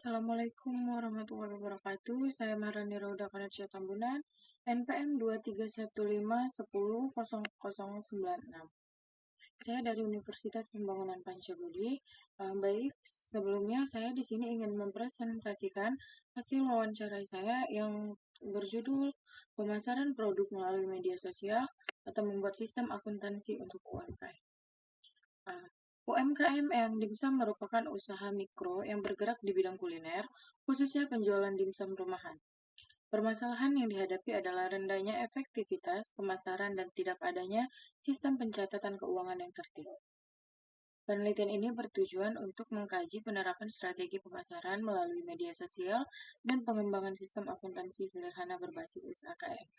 Assalamualaikum warahmatullahi wabarakatuh. Saya Maharani Rauda Kanacia Tambunan, NPM 2315100096. Saya dari Universitas Pembangunan Pancabudi. Baik, sebelumnya saya di sini ingin mempresentasikan hasil wawancara saya yang berjudul Pemasaran Produk Melalui Media Sosial atau Membuat Sistem Akuntansi untuk UMKM. UMKM yang dimsum merupakan usaha mikro yang bergerak di bidang kuliner, khususnya penjualan dimsum rumahan. Permasalahan yang dihadapi adalah rendahnya efektivitas pemasaran dan tidak adanya sistem pencatatan keuangan yang tertib. Penelitian ini bertujuan untuk mengkaji penerapan strategi pemasaran melalui media sosial dan pengembangan sistem akuntansi sederhana berbasis SAKM.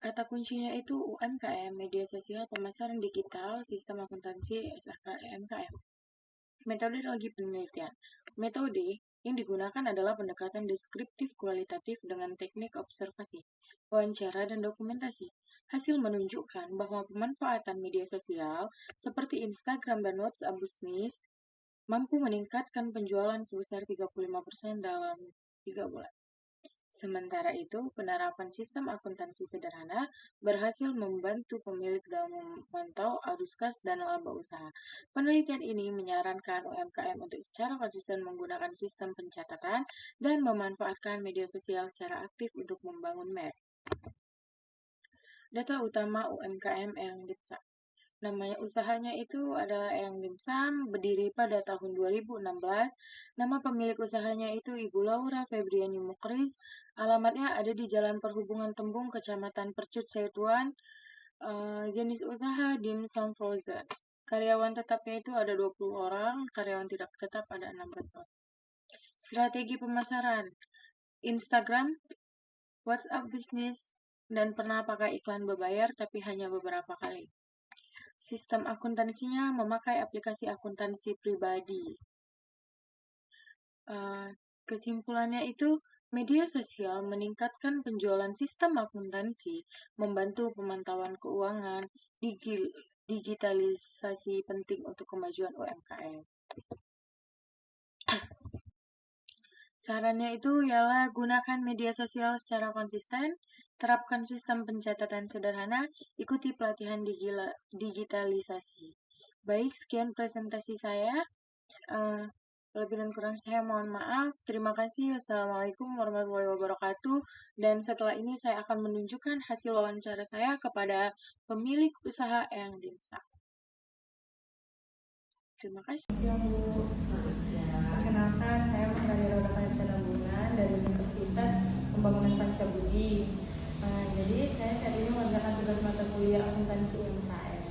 Kata kuncinya itu UMKM, media sosial, pemasaran digital, sistem akuntansi, SAKMKM. Metodologi penelitian. Metode yang digunakan adalah pendekatan deskriptif kualitatif dengan teknik observasi, wawancara, dan dokumentasi. Hasil menunjukkan bahwa pemanfaatan media sosial seperti Instagram dan WhatsApp bisnis mampu meningkatkan penjualan sebesar 35% dalam 3 bulan. Sementara itu, penerapan sistem akuntansi sederhana berhasil membantu pemilik dalam memantau arus kas dan laba usaha. Penelitian ini menyarankan UMKM untuk secara konsisten menggunakan sistem pencatatan dan memanfaatkan media sosial secara aktif untuk membangun merek. Data utama UMKM Eyang Dimsum. Namanya usahanya itu adalah Eyang Dimsum, berdiri pada tahun 2016. Nama pemilik usahanya itu Ibu Laura Febriani Mukris. Alamatnya ada di Jalan Perhubungan Tembung, Kecamatan Percut Setuan. Jenis usaha dimsum frozen. Karyawan tetapnya itu ada 20 orang, karyawan tidak tetap ada 16 orang. Strategi pemasaran. Instagram, WhatsApp bisnis, dan pernah pakai iklan berbayar tapi hanya beberapa kali. Sistem akuntansinya memakai aplikasi akuntansi pribadi. Kesimpulannya itu, media sosial meningkatkan penjualan sistem akuntansi, membantu pemantauan keuangan, digitalisasi penting untuk kemajuan UMKM. Sarannya itu ialah gunakan media sosial secara konsisten, terapkan sistem pencatatan sederhana, ikuti pelatihan digitalisasi. Baik, sekian presentasi saya. Lebih dan kurang saya mohon maaf. Terima kasih. Wassalamualaikum warahmatullahi wabarakatuh. Dan setelah ini saya akan menunjukkan hasil wawancara saya kepada pemilik usaha Eyang Dimsum. Terima kasih. Perkenalkan, saya Maharani Rauda Kanacia Tambunan dari Universitas Pembangunan Pancabudi. Jadi saya saat ini mengerjakan tugas mata kuliah akuntansi UMKM.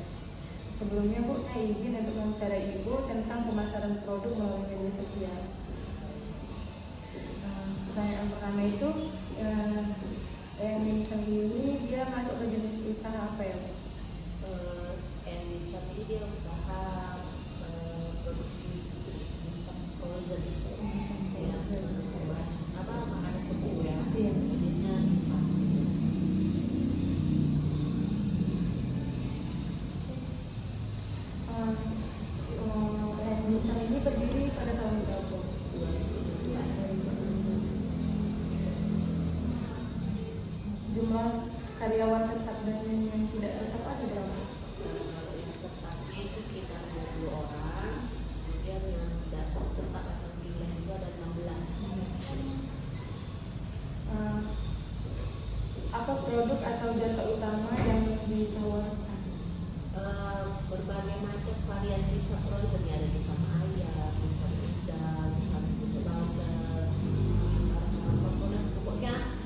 Sebelumnya Bu, saya izin untuk mewawancarai Ibu tentang pemasaran produk melalui media sosial. Pertanyaan pertama itu, yang dimsum ini dia masuk ke jenis usaha apa ya Bu? Yang dimsum ini dia usaha produksi dimsum frozen. Makanan beku ya. Jenisnya dimsum. Dimsum ini berdiri pada tahun berapa? 2012. Jumlah karyawan tetap dan yang tidak tetap ada berapa? Kalau yang tetapnya itu sekitar 20 orang, kemudian yang tidak tetap atau freelance itu ada 16. Apa produk atau jasa utama yang ditawarkan? Berbagai macam varian dimsum frozen ya, ada dimsum ayam, dimsum udang, dimsum butter, pokoknya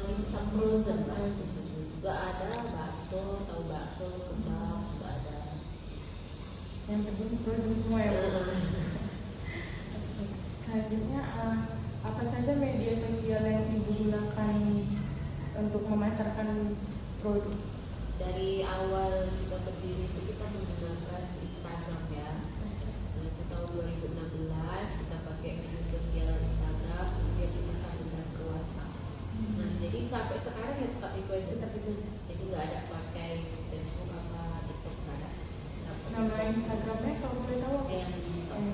dimsum frozen lah di situ. Juga ada bakso, tahu bakso, kebab juga ada. Yang penting frozen semua ya Bu? Selanjutnya, apa saja media sosial yang Ibu gunakan untuk memasarkan produk? Dari awal kita berdiri itu kita menggunakan Instagram ya. Itu tahun 2016 kita pakai media sosial Instagram, kemudian kita sambungkan ke WhatsApp. Nah, jadi sampai sekarang ya tetap itu aja. Jadi nggak ada pakai Facebook apa TikTok, nggak ada. Nama Instagramnya kalau boleh tahu? Yang dimsum.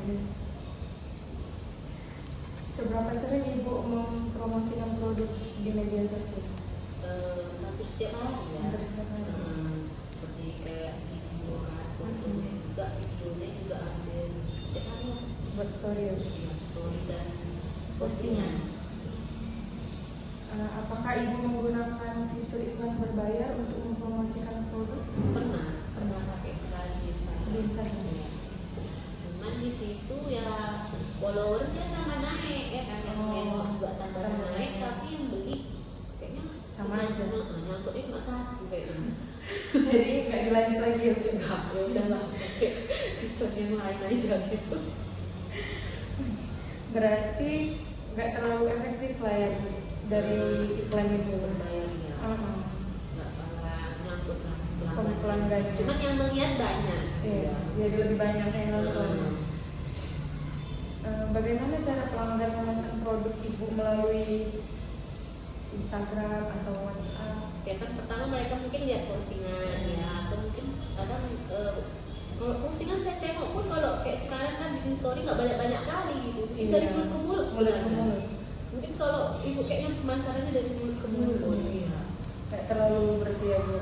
Seberapa sering ibu mempromosikan produk di media sosial? Hampir setiap hari ya. Hampir setiap hari. Seperti kayak video kan, fotonya juga, videonya juga hampir setiap hari lah. Buat story ya? Story dan Postingan. Apakah ibu menggunakan fitur iklan berbayar untuk mempromosikan produk? Pernah pakai sekali di Di Instagram. Ya. Cuman di situ ya followernya tambah naik ya kan, yang nengok juga tambah naik, tapi yang beli kayaknya Sama aja. nyangkutnya cuma satu kayaknya. Jadi nggak dilanjut lagi ya? Enggak, ya udahlah pakai fitur yang lain aja gitu. Berarti nggak terlalu efektif lah ya Bu, dari iklan itu. Berbayarnya nggak kalah nyangkut lah Pelanggan. cuman yang melihat banyak. Iya, jadi lebih banyak yang nonton. Bagaimana cara pelanggan memesan produk ibu melalui Instagram atau WhatsApp? Ya kan pertama mereka mungkin lihat postingan ya, atau mungkin kadang kalau postingan saya tengok pun kalau kayak sekarang kan bikin story nggak banyak kali gitu, mungkin dari mulut ke mulut sebenarnya. Mungkin kalau ibu kayaknya pemasarannya dari mulut ke mulut. Iya. Kayak terlalu berarti ya Bu.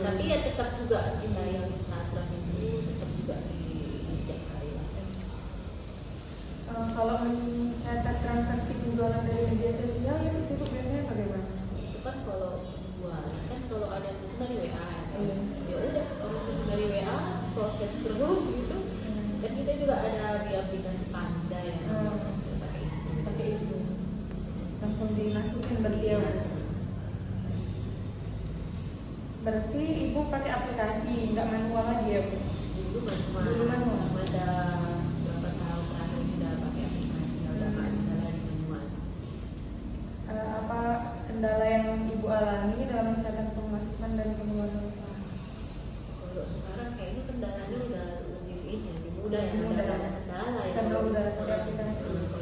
Tapi ya tetap juga kita yang Instagram itu tetap juga di setiap hari lah. Kalau mencatat transaksi penjualan dari media sosial ya itu biasanya bagaimana? Itu kan kalau jual kan kalau ada yang pesan dari WA Iya. ya udah orang pesan dari WA proses terus gitu. Dan kita juga ada di aplikasi Panda ya. Pakai itu. Pakai itu langsung dimasukin berarti ya Bu. Berarti ibu pakai aplikasi, nggak manual lagi ya Bu? Dulu manual. Dulu manual. Ada berapa tahun terakhir sudah pakai aplikasi, udah nggak bisa lagi manual. Apa kendala yang ibu alami dalam mencatat pemasukan dan pengeluaran usaha? Kalau sekarang kayaknya kendalanya udah lebih ini, lebih mudah ya, Mudah. udah ada kendala ya. Karena udah pakai aplikasi. Kalau